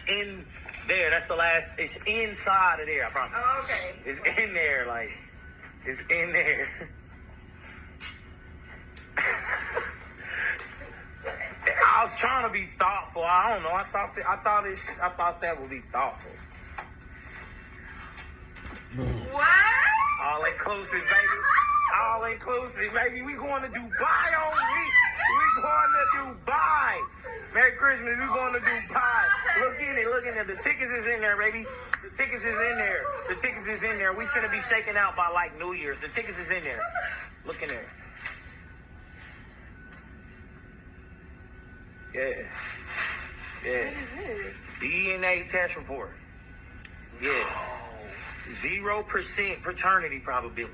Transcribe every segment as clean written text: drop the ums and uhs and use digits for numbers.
in there. That's the last. It's inside of there, I promise. Oh, okay. It's in there, like, it's in there. I was trying to be thoughtful. I don't know. I thought that would be thoughtful. What? All inclusive, baby. All inclusive, baby. We going to Dubai on week. We going to Dubai. Merry Christmas. We going to Dubai. Look in it. Look in there. The tickets is in there, baby. The tickets is in there. The tickets is in there. We finna be shaking out by like New Year's. The tickets is in there. Look in there. Yeah. Yeah. What is this? DNA test report. Yeah. 0% paternity probability.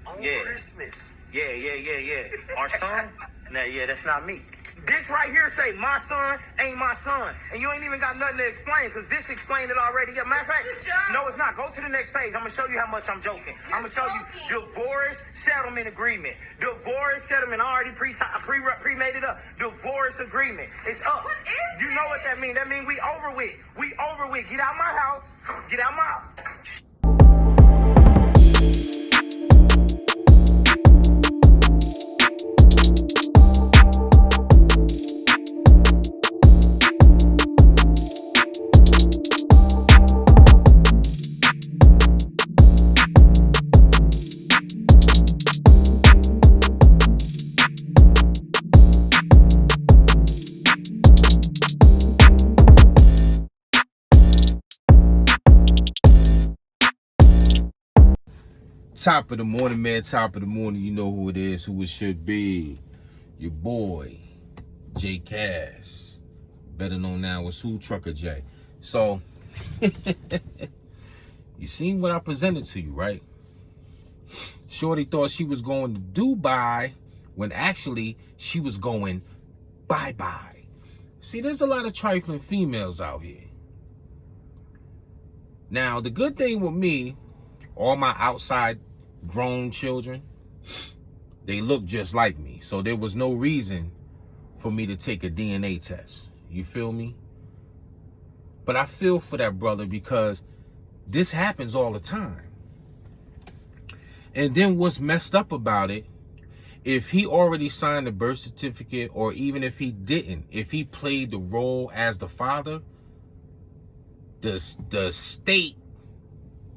On Yeah. Christmas. Yeah. Our son? Nah, yeah, that's not me. This right here say, my son ain't my son. And you ain't even got nothing to explain, because this explained it already. Yeah, matter of fact, no, it's not. Go to the next page. I'm going to show you how much I'm joking. I'm going to show you divorce settlement agreement. Divorce settlement. I already pre-made it up. Divorce agreement. It's up. What is You know what that means? That means we over with. We over with. Get out my house. Get out my house. Top of the morning, man. Top of the morning. You know who it is, who it should be. Your boy, J Cass. Better known now as Who Trucker J. So, you seen what I presented to you, right? Shorty thought she was going to Dubai when actually she was going bye-bye. See, there's a lot of trifling females out here. Now, the good thing with me, all my outside grown children, they look just like me. So there was no reason for me to take a DNA test. You feel me? But I feel for that brother, because this happens all the time. And then what's messed up about it, if he already signed the birth certificate, or even if he didn't, if he played the role as the father, the state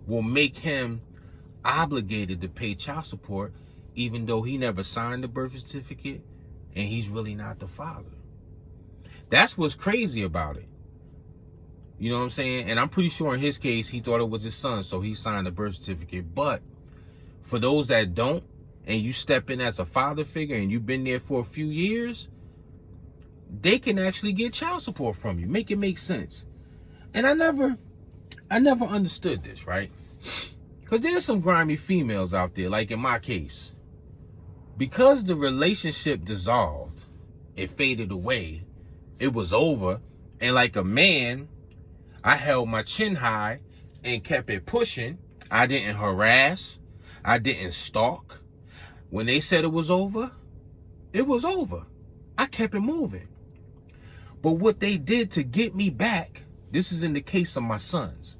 will make him obligated to pay child support, even though he never signed the birth certificate and he's really not the father. That's what's crazy about it. You know what I'm saying? And I'm pretty sure in his case, he thought it was his son, so he signed the birth certificate. But for those that don't, and you step in as a father figure and you've been there for a few years, they can actually get child support from you. Make it make sense. And I never understood this, right? Because there's some grimy females out there, like in my case. Because the relationship dissolved, it faded away, it was over, and like a man, I held my chin high and kept it pushing. I didn't harass, I didn't stalk. When they said it was over, it was over. I kept it moving. But what they did to get me back, this is in the case of my sons,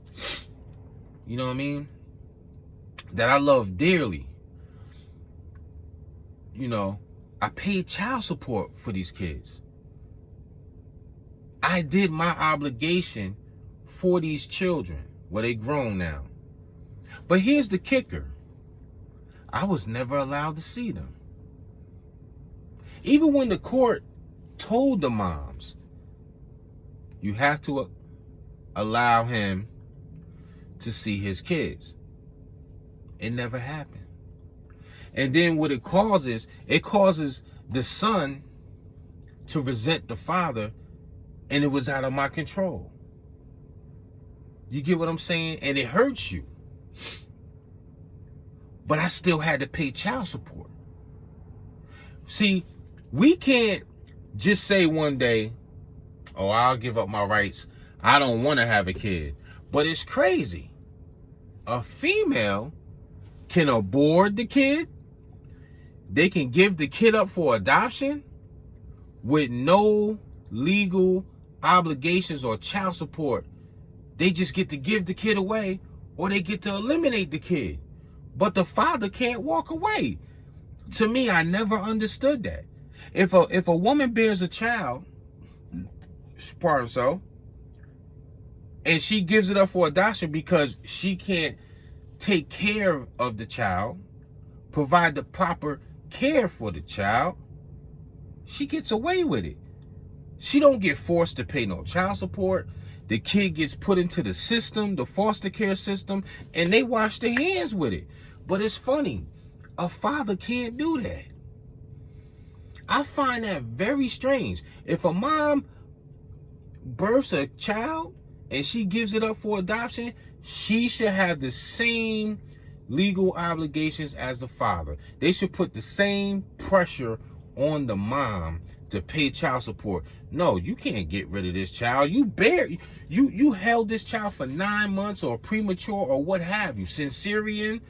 you know what I mean, that I love dearly. You know, I paid child support for these kids. I did my obligation for these children. Well, they grown now. But here's the kicker. I was never allowed to see them. Even when the court told the moms, you have to allow him to see his kids. It never happened. And then what it causes the son to resent the father, and it was out of my control. You get what I'm saying? And it hurts you. But I still had to pay child support. See, we can't just say one day, oh, I'll give up my rights. I don't want to have a kid. But it's crazy. A female can abort the kid. They can give the kid up for adoption with no legal obligations or child support, they just get to give the kid away or they get to eliminate the kid. But the father can't walk away. To me, I never understood that. If a woman bears a child, pardon so, and she gives it up for adoption because she can't take care of the child, provide the proper care for the child, she gets away with it. She don't get forced to pay no child support. The kid gets put into the system, the foster care system, and they wash their hands with it. But it's funny, a father can't do that. I find that very strange. If a mom births a child and she gives it up for adoption, she should have the same legal obligations as the father. They should put the same pressure on the mom to pay child support. No, you can't get rid of this child. You held this child for 9 months or premature or what have you, cesarean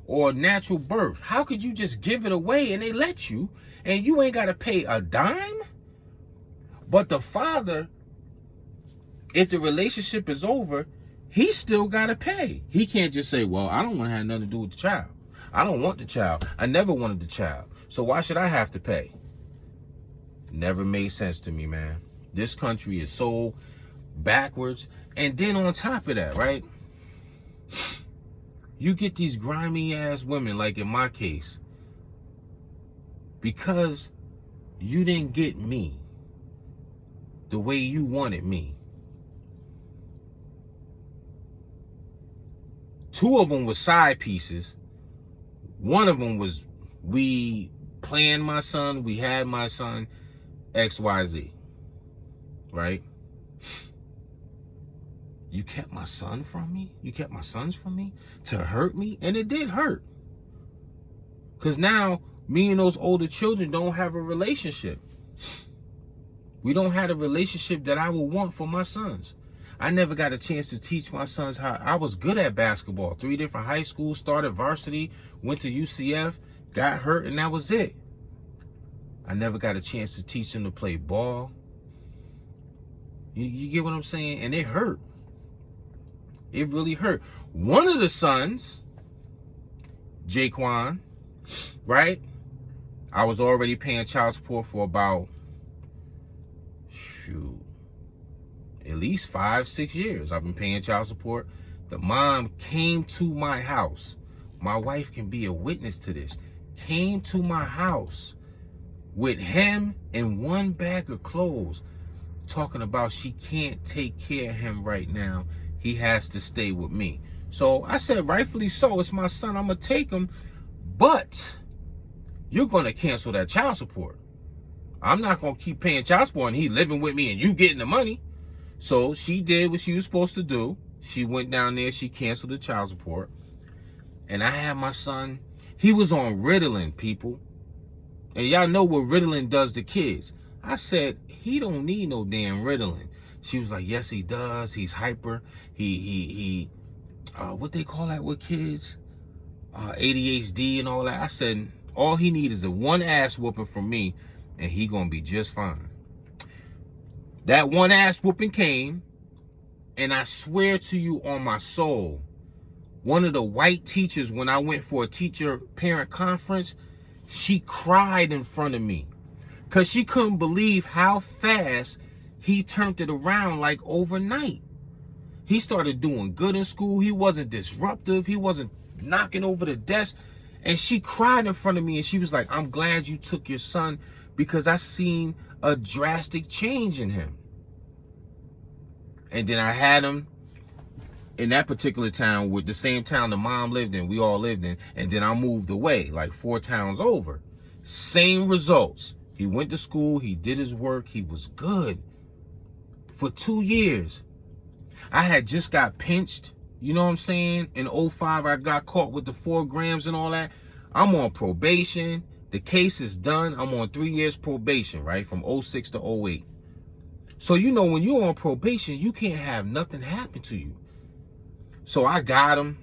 or natural birth. How could you just give it away and they let you and you ain't got to pay a dime? But the father, if the relationship is over, he still got to pay. He can't just say, well, I don't want to have nothing to do with the child. I don't want the child. I never wanted the child. So why should I have to pay? Never made sense to me, man. This country is so backwards. And then on top of that, right? You get these grimy ass women, like in my case, because you didn't get me the way you wanted me. 2 of them were side pieces. 1 of them was we planned my son, we had my son, XYZ, right? You kept my son from me? You kept my sons from me to hurt me? And it did hurt. Because now, me and those older children don't have a relationship. We don't have a relationship that I would want for my sons. I never got a chance to teach my sons how. I was good at basketball. 3 different high schools, started varsity, went to UCF, got hurt, and that was it. I never got a chance to teach them to play ball. You get what I'm saying? And it hurt. It really hurt. One of the sons, Jaquan, right? I was already paying child support for about, at least 5-6 years. I've been paying child support. The mom came to my house. My wife can be a witness to this. Came to my house with him and 1 bag of clothes, talking about she can't take care of him right now. He has to stay with me. So I said, rightfully so. It's my son. I'm going to take him. But you're going to cancel that child support. I'm not going to keep paying child support and he living with me and you getting the money. So she did what she was supposed to do. She went down there. She canceled the child support. And I had my son. He was on Ritalin, people. And y'all know what Ritalin does to kids. I said, he don't need no damn Ritalin. She was like, yes, he does. He's hyper. He what they call that with kids? ADHD and all that. I said, all he needs is a 1 ass whooping from me and he gonna be just fine. That 1 ass whooping came, and I swear to you on my soul, one of the white teachers, when I went for a teacher-parent conference, she cried in front of me because she couldn't believe how fast he turned it around, like overnight. He started doing good in school. He wasn't disruptive. He wasn't knocking over the desk. And she cried in front of me and she was like, I'm glad you took your son because I seen a drastic change in him. And then I had him in that particular town, with the same town the mom lived in, we all lived in. And then I moved away, like 4 towns over. Same results. He went to school. He did his work. He was good for 2 years. I had just got pinched. You know what I'm saying? In 05, I got caught with the 4 grams and all that. I'm on probation. The case is done. I'm on 3 years probation, right? From 06 to 08. So, you know, when you're on probation, you can't have nothing happen to you. So I got him.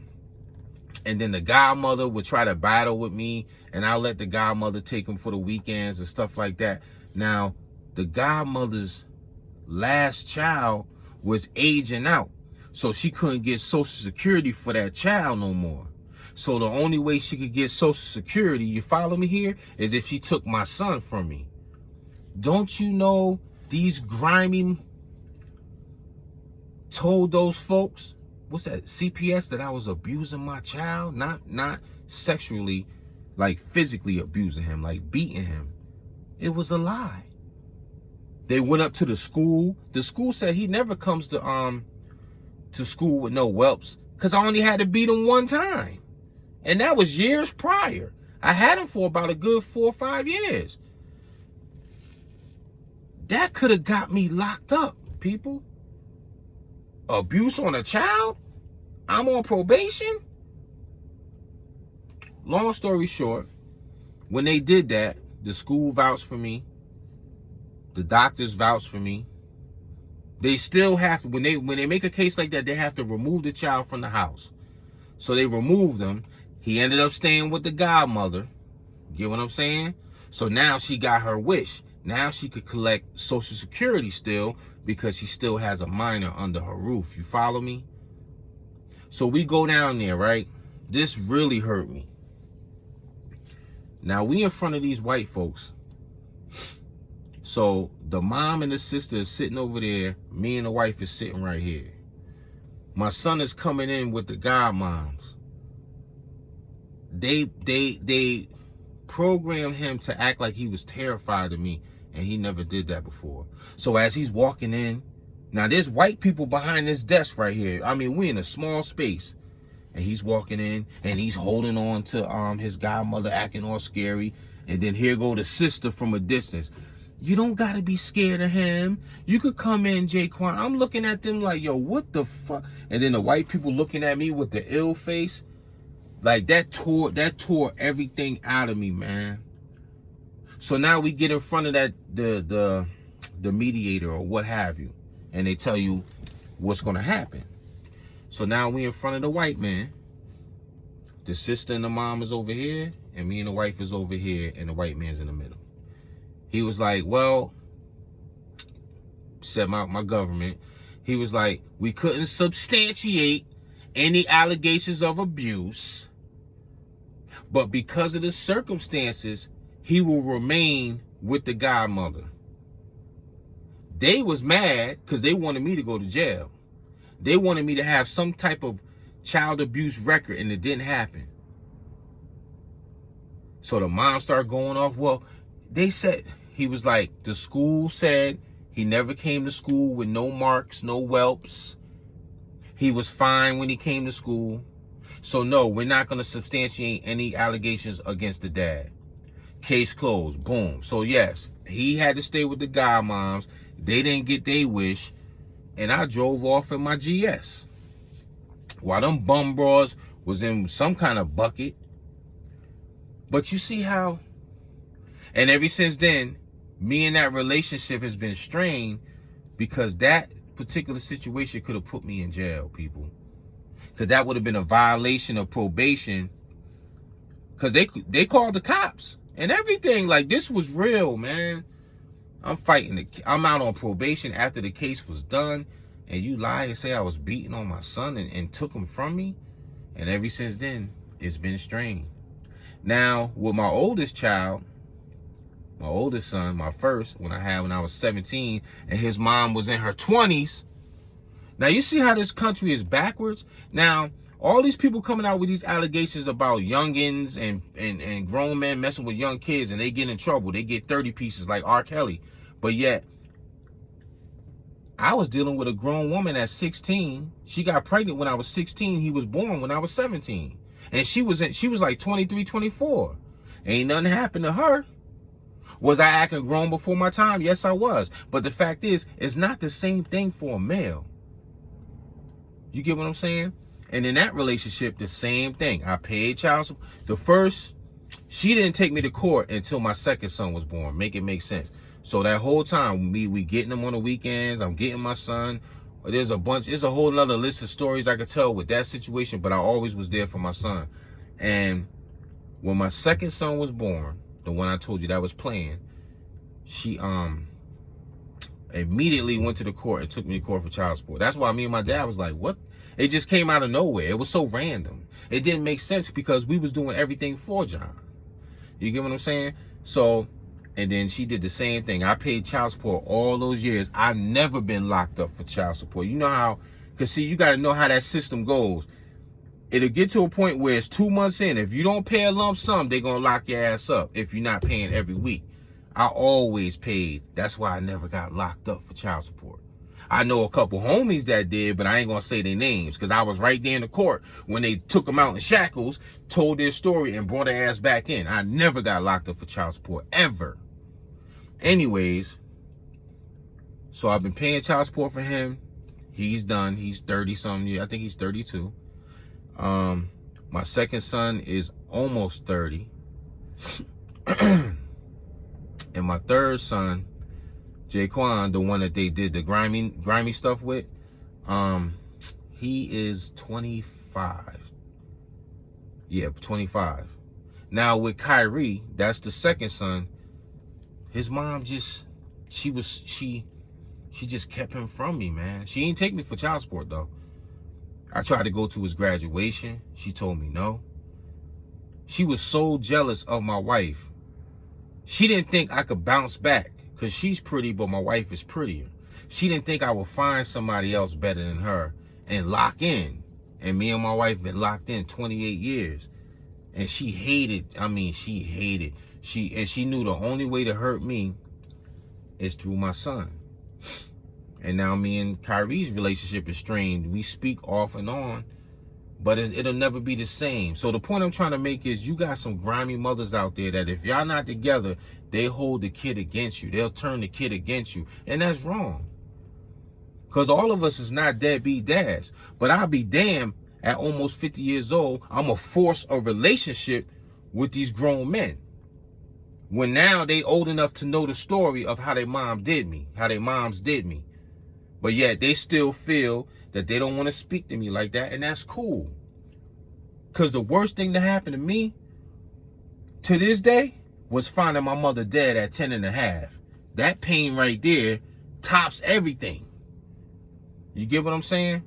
And then the godmother would try to battle with me. And I'll let the godmother take him for the weekends and stuff like that. Now, the godmother's last child was aging out. So she couldn't get Social Security for that child no more. So the only way she could get Social Security, you follow me here, is if she took my son from me. Don't you know these grimy told those folks, what's that, CPS, that I was abusing my child? Not sexually, like physically abusing him, like beating him. It was a lie. They went up to the school. The school said he never comes to school with no whelps because I only had to beat him one time. And that was years prior. I had him for about a good 4 or 5 years. That could have got me locked up, people. Abuse on a child? I'm on probation? Long story short, when they did that, the school vouched for me. The doctors vouched for me. They still have to, when they make a case like that, they have to remove the child from the house. So they removed him. He ended up staying with the godmother. Get what I'm saying? So now she got her wish. Now she could collect Social Security still because she still has a minor under her roof. You follow me? So we go down there, right? This really hurt me. Now we in front of these white folks. So the mom and the sister is sitting over there. Me and the wife is sitting right here. My son is coming in with the godmoms. They programmed him to act like he was terrified of me, and he never did that before. So as he's walking in, now there's white people behind this desk right here. I mean, we in a small space, and he's walking in, and he's holding on to his godmother, acting all scary, and then here go the sister from a distance. You don't gotta be scared of him. You could come in, Jaquan. I'm looking at them like, yo, what the fuck? And then the white people looking at me with the ill face. Like that tore everything out of me, man. So now we get in front of that the mediator or what have you, and they tell you what's gonna happen. So now we in front of the white man. The sister and the mom is over here, and me and the wife is over here, and the white man's in the middle. He was like, well, said my government, he was like, we couldn't substantiate any allegations of abuse, but because of the circumstances, he will remain with the godmother. They was mad because they wanted me to go to jail. They wanted me to have some type of child abuse record, and it didn't happen. So the mom started going off. Well, they said, he was like, the school said he never came to school with no marks, no whelps. He was fine when he came to school. So no, we're not going to substantiate any allegations against the dad. Case closed. Boom. So yes, he had to stay with the godmoms. They didn't get their wish. And I drove off in my GS. While them bum bras was in some kind of bucket. But you see how, and ever since then, me and that relationship has been strained because that particular situation could have put me in jail, people. Because that would have been a violation of probation. Because they called the cops and everything. Like, this was real, man. I'm fighting. I'm out on probation after the case was done. And you lie and say I was beating on my son and took him from me. And ever since then, it's been strained. Now, with my oldest child, my oldest son, my first, when I was 17, and his mom was in her 20s. Now, you see how this country is backwards? Now, all these people coming out with these allegations about youngins and grown men messing with young kids, and they get in trouble. They get 30 pieces like R. Kelly. But yet, I was dealing with a grown woman at 16. She got pregnant when I was 16. He was born when I was 17. And she was like 23, 24. Ain't nothing happened to her. Was I acting grown before my time? Yes, I was. But the fact is, it's not the same thing for a male. You get what I'm saying? And in that relationship, the same thing. I paid child support. The first, she didn't take me to court until my second son was born. Make it make sense. So that whole time, we getting them on the weekends. I'm getting my son. There's a whole nother list of stories I could tell with that situation, but I always was there for my son. And when my second son was born, the one I told you that was playing, immediately went to the court and took me to court for child support. That's why me and my dad was like, what? It just came out of nowhere. It was so random. It didn't make sense because we was doing everything for John. You get what I'm saying? So, and then she did the same thing. I paid child support all those years. I've never been locked up for child support. You know how, because see, you got to know how that system goes. It'll get to a point where it's 2 months in. If you don't pay a lump sum, they're going to lock your ass up if you're not paying every week. I always paid. That's why I never got locked up for child support. I know a couple homies that did, but I ain't going to say their names because I was right there in the court when they took them out in shackles, told their story, and brought their ass back in. I never got locked up for child support, ever. Anyways, so I've been paying child support for him. He's done. He's 30-something years. I think he's 32. My second son is almost 30. And my third son, Jaquan, the one that they did the grimy stuff with, he is 25. Yeah, 25. Now with Kyrie, that's the second son. His mom just, she just kept him from me, man. She ain't take me for child support though. I tried to go to his graduation. She told me no. She was so jealous of my wife. She didn't think I could bounce back because she's pretty, but my wife is prettier. She didn't think I would find somebody else better than her and lock in. And me and my wife been locked in 28 years. And she hated, she hated. She knew the only way to hurt me is through my son. And now me and Kyrie's relationship is strained. We speak off and on, but it'll never be the same. So the point I'm trying to make is you got some grimy mothers out there that if y'all not together, they hold the kid against you. They'll turn the kid against you. And that's wrong. Because all of us is not deadbeat dads. But I'll be damned at almost 50 years old, I'm going to force a relationship with these grown men. When now they old enough to know the story of how their mom did me, how their moms did me. But yet they still feel that they don't want to speak to me like that, and that's cool. Because the worst thing that happened to me to this day was finding my mother dead at 10 and a half. That pain right there tops everything. You get what I'm saying?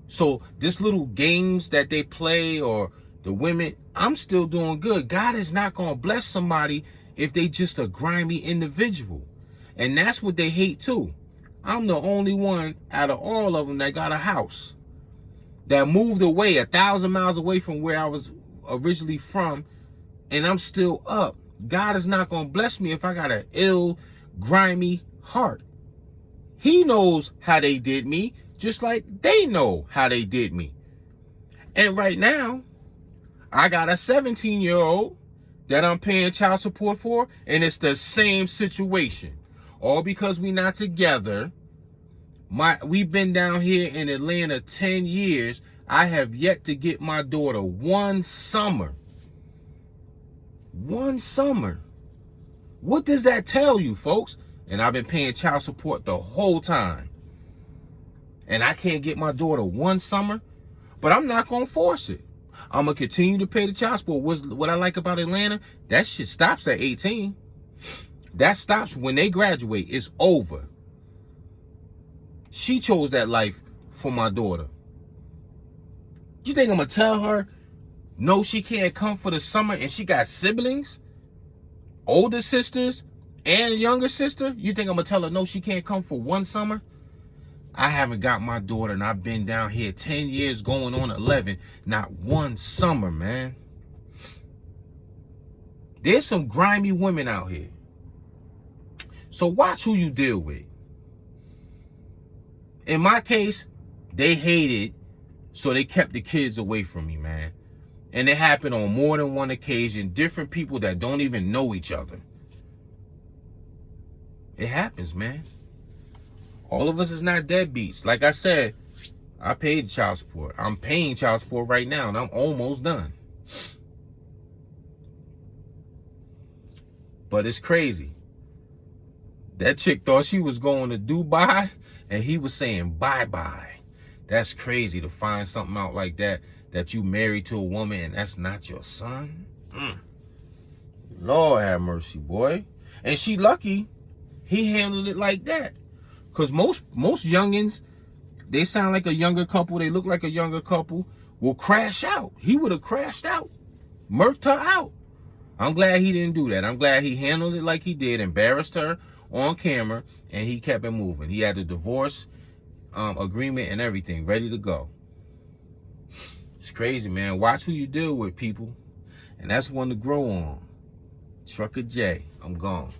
So this little games that they play or the women, I'm still doing good. God is not going to bless somebody if they just a grimy individual. And that's what they hate too. I'm the only one out of all of them that got a house, that moved away 1,000 miles away from where I was originally from, and I'm still up. God is not going to bless me if I got an ill, grimy heart. He knows how they did me, just like they know how they did me. And right now, I got a 17-year-old that I'm paying child support for, and it's the same situation. All because we not together. We've been down here in Atlanta 10 years. I have yet to get my daughter one summer. One summer. What does that tell you, folks? And I've been paying child support the whole time. And I can't get my daughter one summer, but I'm not going to force it. I'm going to continue to pay the child support. What I like about Atlanta, that shit stops at 18. That stops when they graduate. It's over. She chose that life for my daughter. You think I'm going to tell her, no, she can't come for the summer and she got siblings, older sisters, and a younger sister? You think I'm going to tell her, no, she can't come for one summer? I haven't got my daughter, and I've been down here 10 years going on 11. Not one summer, man. There's some grimy women out here. So watch who you deal with. In my case, they hated, so they kept the kids away from me, man. And it happened on more than one occasion. Different people that don't even know each other. It happens, man. All of us is not deadbeats. Like I said, I paid child support. I'm paying child support right now, and I'm almost done. But it's crazy. That chick thought she was going to Dubai, and he was saying bye-bye. That's crazy to find something out like that you married to a woman, and that's not your son. Lord have mercy, boy. And she lucky he handled it like that. Because most youngins, they sound like a younger couple. They look like a younger couple. Will crash out. He would have crashed out. Murked her out. I'm glad he didn't do that. I'm glad he handled it like he did. Embarrassed her on camera. And he kept it moving. He had the divorce agreement and everything ready to go. It's crazy, man. Watch who you deal with, people. And that's one to grow on. Trucker J. I'm gone.